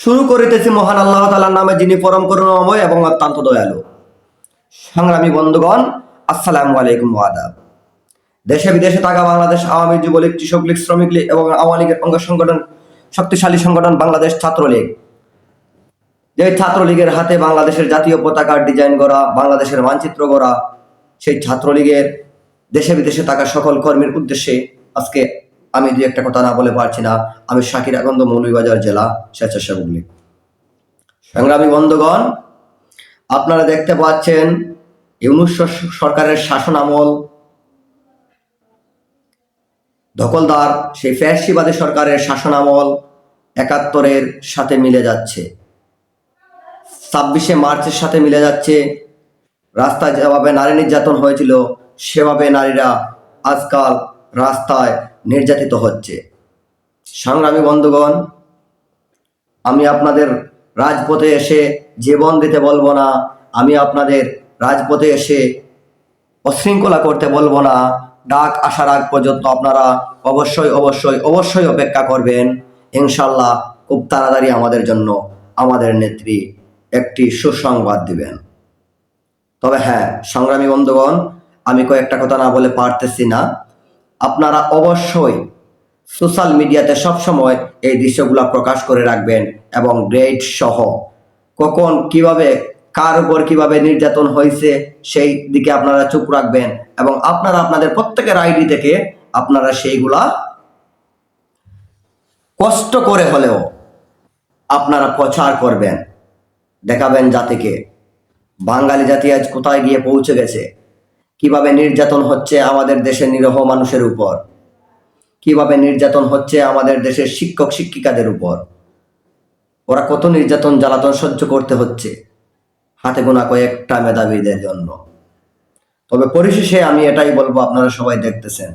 শুরু করিতেছি মহান আল্লাহ তাআলার নামে, যিনি পরম করুণাময় এবং অত্যন্ত দয়ালু। সংগ্রামী বন্ধুগণ, আসসালামু আলাইকুম ওয়া আদাব। দেশে বিদেশে থাকা বাংলাদেশ আওয়ামী যুবলীগ, কৃষক লীগ, শ্রমিক লীগ এবং আওয়ামী লীগের অঙ্গ সংগঠন, শক্তিশালী সংগঠন বাংলাদেশ ছাত্রলীগ, যে ছাত্রলীগের হাতে বাংলাদেশের জাতীয় পতাকার ডিজাইন করা, বাংলাদেশের মানচিত্র করা, সেই ছাত্রলীগের দেশে বিদেশে থাকা সকল কর্মীর উদ্দেশ্যে আজকে আমি দুই একটা কথা না বলে পারছি না। আমি শাকির আকন্দ, মৌলভীবাজার জেলা স্বেচ্ছাসেবক লীগ। সংগ্রামী বন্ধুগণ, আপনারা দেখতে পাচ্ছেন ইউনূস সরকারের শাসন আমল, দখলদার সেই ফ্যাসিবাদী সরকারের শাসন আমল ৭১-এর সাথে মিলে যাচ্ছে, ২৬শে মার্চের সাথে মিলে যাচ্ছে। রাস্তায় যেভাবে নারী নির্যাতন হয়েছিল, সেভাবে নারীরা আজকাল রাস্তায় নির্যাতিত হচ্ছে। সংগ্রামী বন্ধুগণ, আমি আপনাদের রাজপথে এসে জীবন দিতে বলবো না, আমি আপনাদের রাজপথে এসে অশৃঙ্খলা করতে বলবো না। ডাক আসার আগ পর্যন্ত আপনারা অবশ্যই অবশ্যই অবশ্যই অপেক্ষা করবেন। ইনশাল্লাহ খুব তাড়াতাড়ি আমাদের জন্য আমাদের নেত্রী একটি সুসংবাদ দিবেন। তবে হ্যাঁ, সংগ্রামী বন্ধুগণ, আমি কয়েকটা কথা না বলে পারতেছি না। আপনারা অবশ্যই সোশ্যাল মিডিয়াতে সবসময় এই দৃশ্যগুলো প্রকাশ করে রাখবেন এবং গ্রেড সহ কখন কিভাবে কার উপর কিভাবে নির্যাতন হয়েছে সেই দিকে আপনারা চুপ রাখবেন এবং আপনারা আপনাদের প্রত্যেকের আইডি থেকে আপনারা সেইগুলা কষ্ট করে হলেও আপনারা প্রচার করবেন, দেখাবেন জাতিকে বাঙালি জাতি আজ কোথায় গিয়ে পৌঁছে গেছে, কিভাবে নির্যাতন হচ্ছে আমাদের দেশের নিরীহ মানুষের উপর, কিভাবে নির্যাতন হচ্ছে আমাদের দেশের শিক্ষক শিক্ষিকাদের উপর। ওরা কত নির্যাতন জ্বালাতন সহ্য করতে হচ্ছে হাতে গোনা কয়েকটা মেধাবীদের জন্য। তবে পরিশেষে আমি এটাই বলবো, আপনারা সবাই দেখতেছেন